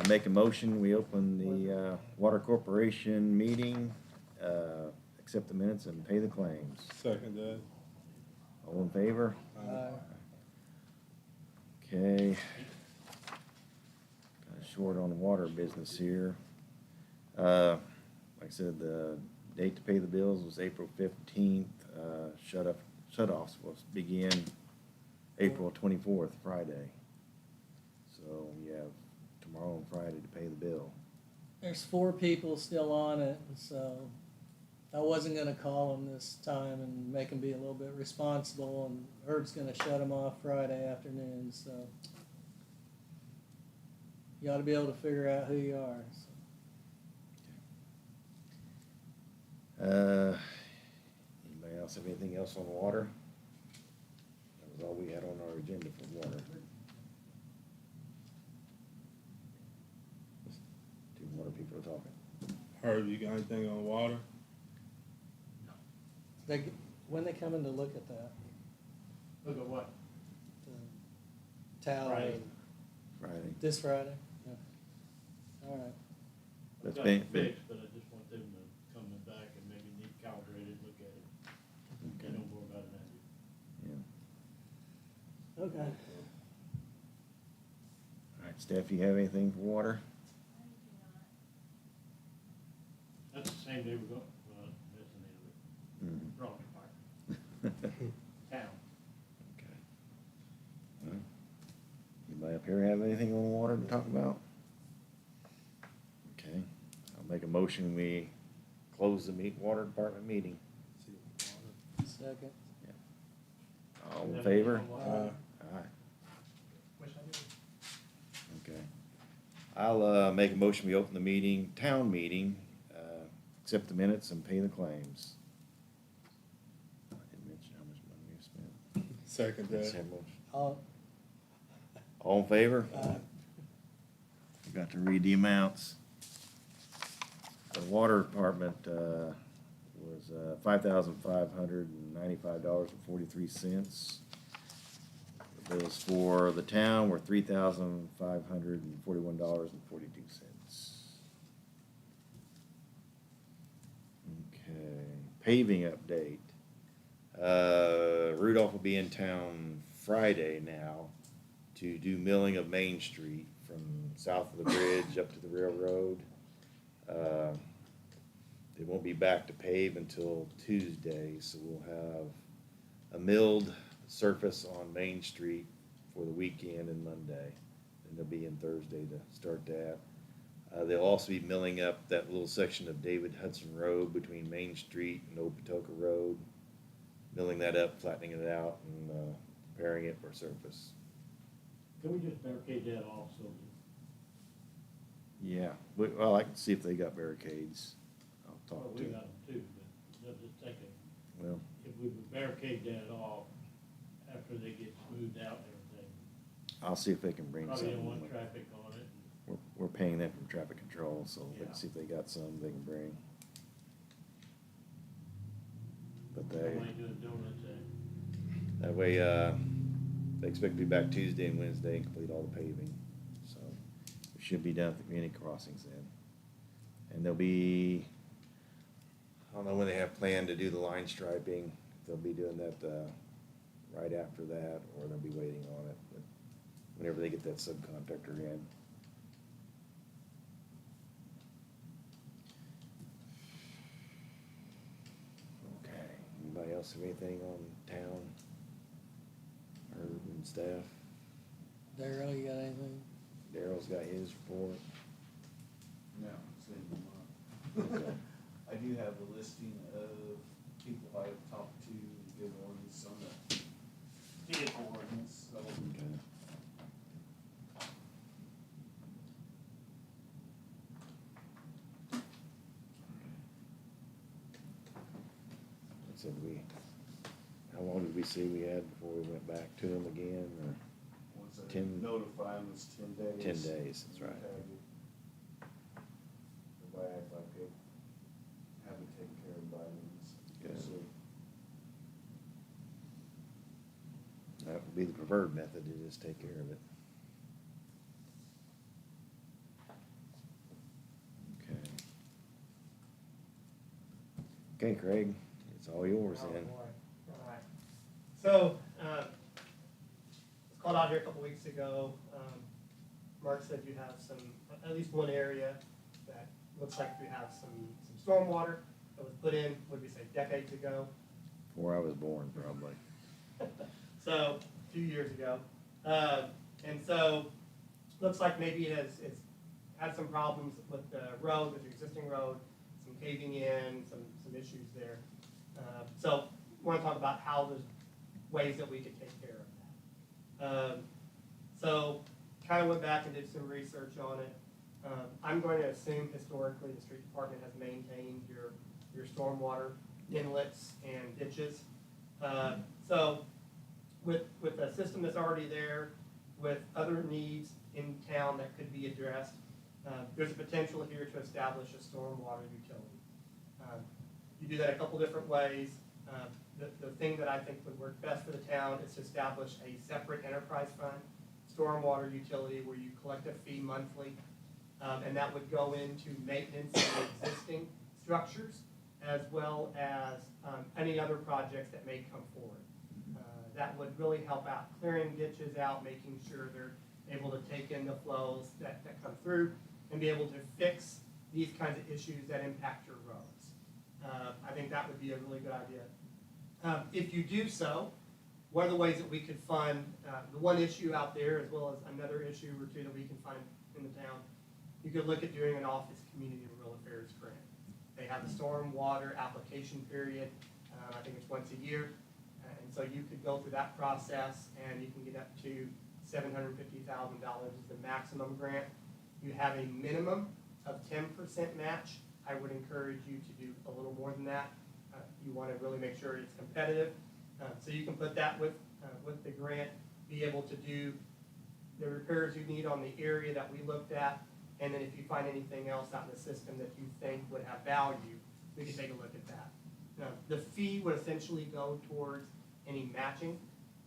make a motion, we open the Water Corporation meeting, accept the minutes and pay the claims. Second that. All in favor? Aye. Okay. Kinda short on water business here. Like I said, the date to pay the bills was April 15th. Shut-offs will begin April 24th, Friday. So we have tomorrow and Friday to pay the bill. There's 4 people still on it, and so I wasn't gonna call them this time and make them be a little bit responsible, and Herb's gonna shut them off Friday afternoon, so you ought to be able to figure out who you are. So. Anybody else have anything else on water? That was all we had on our agenda for water. Two water people are talking. Herb, you got anything on water? When they come in to look at that, Look at what? the tally, Friday. Friday. this Friday? Yeah. All right. That's Got been- it fixed, but I just want them to come back and maybe need calibrated, look at it. They know more about it than I do. Yeah. Okay. All right, Steph, you have anything for water? That's the same day we go, well, that's the name of Mhm. it, wrong department, town. Okay. Well, anybody up here have anything on water to talk about? Okay, I'll make a motion, we close the water department meeting. Second. All in favor? Aye. Aye. Okay. I'll make a motion, we open the meeting, town meeting, accept the minutes and pay the claims. I didn't mention how much money we spent. Second that. All in favor? Aye. Forgot to read the amounts. The water department was $5,595.43. The bills for the town were $3,541.42. Okay, paving update. Rudolph will be in town Friday now to do milling of Main Street from south of the bridge up to the railroad. They won't be back to pave until Tuesday, so we'll have a milled surface on Main Street for the weekend and Monday. And they'll be in Thursday to start that. They'll also be milling up that little section of David Hudson Road between Main Street and Opatoka Road. Milling that up, flattening it out, and preparing it for surface. Can we just barricade that off so that Yeah, well, I can see if they got barricades. I'll well, talk we to got them. them too, but they'll just take it, Well, if we would barricade that off after they get smoothed out and everything. I'll see if they can bring Probably don't something. want traffic on it. We're paying them from traffic control, so Yeah. let's see if they got some they can bring. But Don't mind doing donuts, that way, they expect to be back Tuesday and Wednesday and complete all the paving. So we should be done at the community crossings then. And they'll be, I don't know when they have planned to do the line striping. They'll be doing that right after that, or they'll be waiting on it. But whenever they get that subcontractor in. Okay, anybody else have anything on town? Herb and staff? Daryl, you got anything? Daryl's got his report. No, same Okay. I do have a listing of people I've talked to, good ones on the vehicle ordinance, so. Okay. Said how long did we say we had before we went back to them again, or? Once I 10 notify them, it's 10 days. 10 days, that's right. Everybody act like they have it taken care of by then. Good. So, That would be the preferred method, to just take care of it. Okay, Craig, it's all yours Oh, then. boy. All right. So, was called out here a couple weeks ago. Mark said you have some, at least one area that looks like we have some stormwater that was put in, what did we say, decades ago? Before I was born, probably. So, a few years ago. And so, looks like maybe it's had some problems with the road, with the existing road, some caving in, some issues there. So, want to talk about how there's ways that we could take care of that. So, kind of went back and did some research on it. I'm going to assume historically the street department has maintained your stormwater inlets and ditches. So, with a system that's already there, with other needs in town that could be addressed, there's a potential here to establish a stormwater utility. You do that a couple different ways. The thing that I think would work best for the town is to establish a separate enterprise fund, stormwater utility, where you collect a fee monthly, and that would go into maintenance of existing structures, as well as any other projects that may come forward. That would really help out clearing ditches out, making sure they're able to take in the flows that come through, and be able to fix these kinds of issues that impact your roads. I think that would be a really good idea. If you do so, one of the ways that we could fund the one issue out there, as well as another issue or two that we can find in the town, you could look at doing an office community and rural affairs grant. They have a stormwater application period. I think it's once a year. And so you could go through that process and you can get up to $750,000 is the maximum grant. You have a minimum of 10% match. I would encourage you to do a little more than that. You want to really make sure it's competitive. So you can put that with the grant, be able to do the repairs you need on the area that we looked at, and then if you find anything else out in the system that you think would have value, we can take a look at that. Now, the fee would essentially go towards any matching.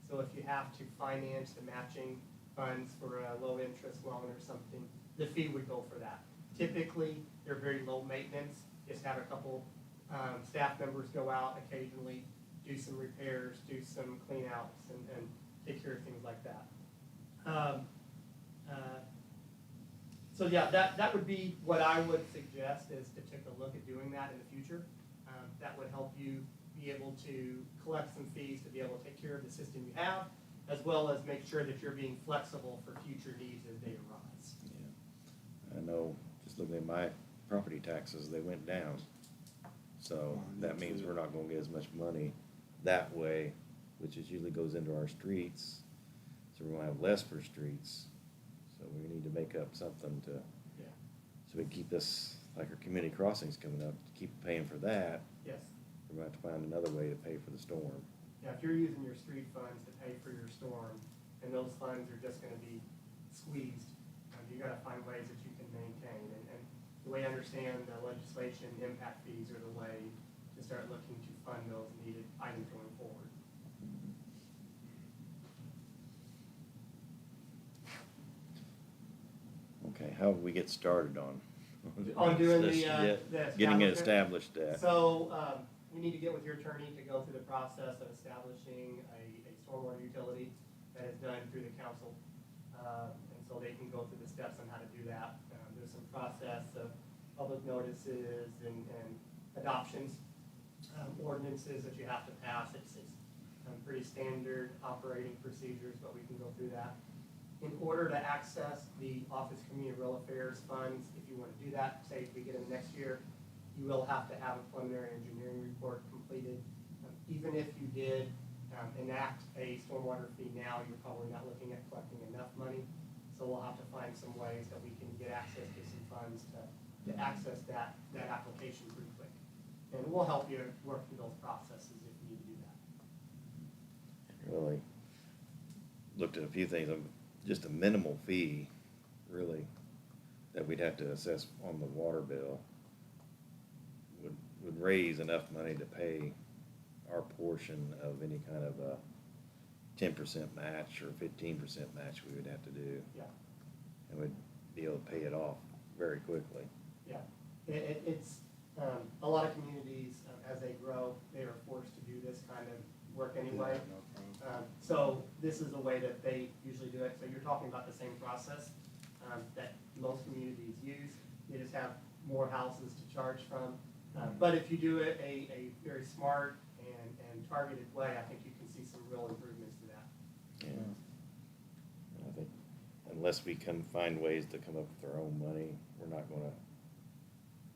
So if you have to finance the matching funds for a low interest loan or something, the fee would go for that. Typically, they're very low maintenance. Just have a couple staff members go out occasionally, do some repairs, do some clean outs, and take care of things like that. So yeah, that would be what I would suggest, is to take a look at doing that in the future. That would help you be able to collect some fees to be able to take care of the system you have, as well as make sure that you're being flexible for future needs as they arise. Yeah. I know, just looking at my property taxes, they went down. So that means we're not gonna get as much money that way, which is usually goes into our streets. So we're gonna have less for streets. So we need to make up something to, Yeah. so we keep this, like our community crossings coming up, keep paying for that. Yes. We're gonna have to find another way to pay for the storm. Yeah, if you're using your street funds to pay for your storm, and those funds are just gonna be squeezed, you gotta find ways that you can maintain. And the way I understand the legislation, impact fees are the way to start looking to fund those needed items going forward. Okay, how do we get started on? On doing this? the Yeah, getting it establishment? established at. So, we need to get with your attorney to go through the process of establishing a stormwater utility that is done through the council. And so they can go through the steps on how to do that. There's some process of public notices and adoptions, ordinances that you have to pass. It's pretty standard operating procedures, but we can go through that. In order to access the Office Community Rural Affairs funds, if you want to do that, say if we get them next year, you will have to have a preliminary engineering report completed. Even if you did enact a stormwater fee now, you're probably not looking at collecting enough money. So we'll have to find some ways that we can get access to some funds to access that application pretty quick. And we'll help you work through those processes if you need to do that. Really looked at a few things, just a minimal fee, really, that we'd have to assess on the water bill would raise enough money to pay our portion of any kind of a 10% match or 15% match we would have to do. Yeah. And we'd be able to pay it off very quickly. Yeah, it's A lot of communities, as they grow, they are forced to do this kind of work anyway. No problem. So this is a way that they usually do it. So you're talking about the same process that most communities use. They just have more houses to charge from. But if you do it a very smart and targeted way, I think you can see some real improvements to that. Yeah. I think unless we can find ways to come up with our own money, we're not gonna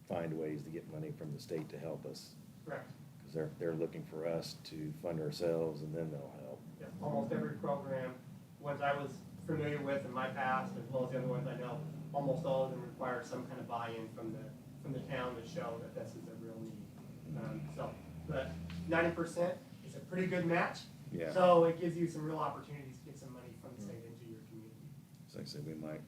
find ways to get money from the state to help us. Correct. Because they're looking for us to fund ourselves and then they'll help. Yeah, almost every program, ones I was familiar with in my past, as well as the other ones I know, almost all of them require some kind of buy-in from the town to show that this is a real need. But 90% is a pretty good match. Yeah. So it gives you some real opportunities to get some money from the state into your community. So like I said, we might,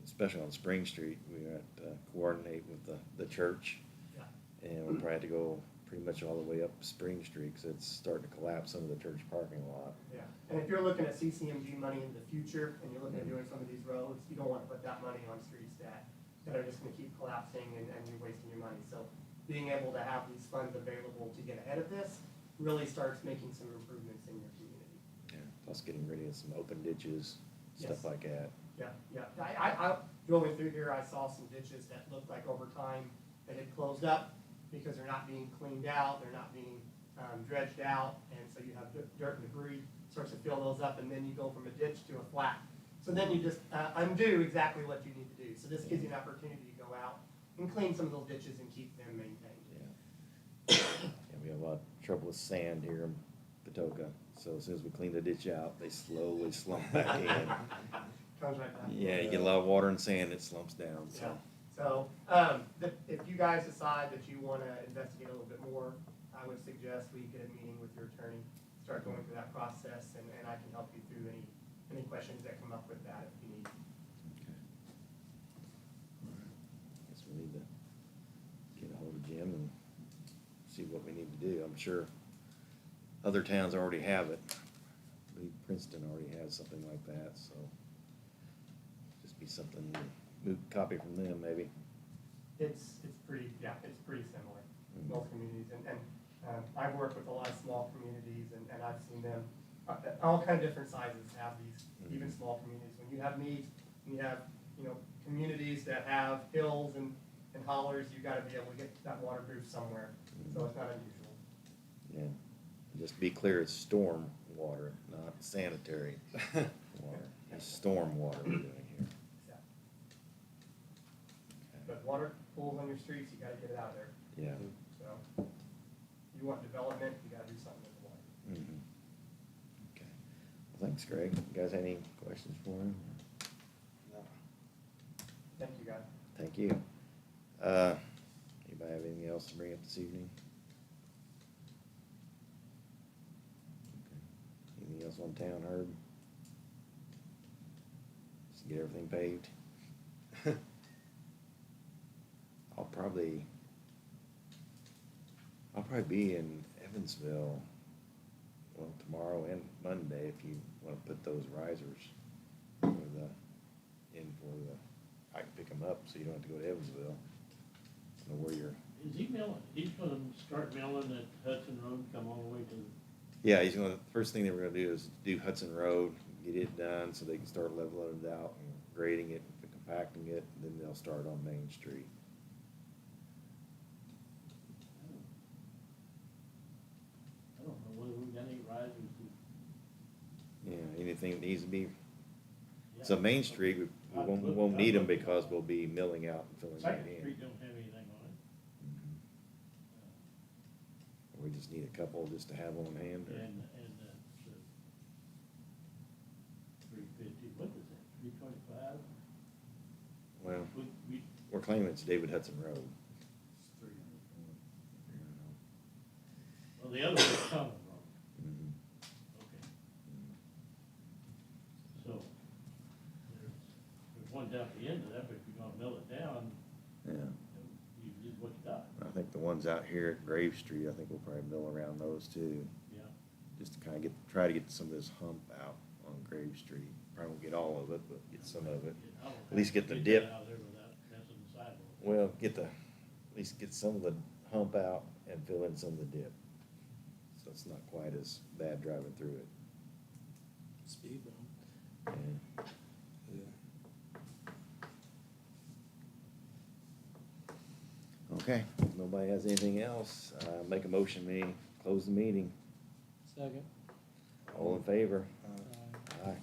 especially on Spring Street, we have to coordinate with the church. Yeah. And we'll probably have to go pretty much all the way up Spring Street, because it's starting to collapse some of the church parking lot. Yeah, and if you're looking at CCMG money in the future, and you're looking at doing some of these roads, you don't want to put that money on streets that are just gonna keep collapsing and you're wasting your money. So being able to have these funds available to get ahead of this really starts making some improvements in your community. Yeah. Plus getting rid of some open ditches, stuff Yes. like that. Yeah, yeah, I going through here, I saw some ditches that looked like over time they had closed up because they're not being cleaned out, they're not being dredged out, and so you have dirt and debris, starts to fill those up, and then you go from a ditch to a flat. So then you just undo exactly what you need to do. So this gives you an opportunity to go out and clean some of those ditches and keep them maintained. Yeah. Yeah, we have a lot of trouble with sand here in Patoka, so as soon as we clean the ditch out, they slowly slump back in. Comes right back. Yeah, you get a lot of water and sand, it slumps down, so. Yeah. So, if you guys decide that you wanna investigate a little bit more, I would suggest we get a meeting with your attorney, start going through that process, and I can help you through any questions that come up with that if you need. Okay. Guess we need to get a hold of Jim and see what we need to do. I'm sure other towns already have it. I believe Princeton already has something like that, so just be something, we copy from them maybe. It's pretty similar, Mhm. most communities, and I've worked with a lot of small communities, and I've seen them, all kind of different sizes have these, even Mhm. small communities. When you have needs, when you have, communities that have hills and hollers, you gotta be able to get that waterproof somewhere, so it's not unusual. Yeah. And just be clear, it's storm water, not sanitary water. It's storm water we're doing here. Yeah. Okay. But water pools on your streets, you gotta get it out of there, Yeah. so. You want development, you gotta do something with the water. Mhm. Okay. Well, thanks, Greg. You guys have any questions for him? Thank you, guys. Thank you. Anybody have anything else to bring up this evening? Okay. Anything else on town, Herb? Just get everything paved? I'll probably be in Evansville, well, tomorrow and Monday, if you wanna put those risers for I can pick them up, so you don't have to go to Evansville. I don't know where you're, Is he milling, he's gonna start milling at Hudson Road, come all the way to, yeah, first thing they were gonna do is do Hudson Road, get it done, so they can start leveling it out and grading it, and compacting it, and then they'll start on Main Street. I don't know whether we got any risers to. Yeah, anything that needs to be, Yeah. so Main Street, we won't need them because we'll be milling out and filling it Second in. Street don't have anything on it. Mhm. We just need a couple just to have on hand, or? And, it's 350, what is that, 325? Well, We, we're claiming it's David Hudson Road. well, the other one's Tunnel Road, Mhm. okay. So, there's one down at the end of that, but if you're gonna mill it down, Yeah. you did what you got, I think the ones out here at Grave Street, I think we'll probably mill around those too, yeah. just to kinda try to get some of this hump out on Grave Street. Probably won't get all of it, but get some of it. I don't At least get the have to dip. that out there without messing the sidewalk. Well, get at least get some of the hump out and fill in some of the dip. So it's not quite as bad driving through it. Speed bump. And Yeah. okay, if nobody has anything else, make a motion, we close the meeting. Second. All in favor? Uh, Aye. Aye.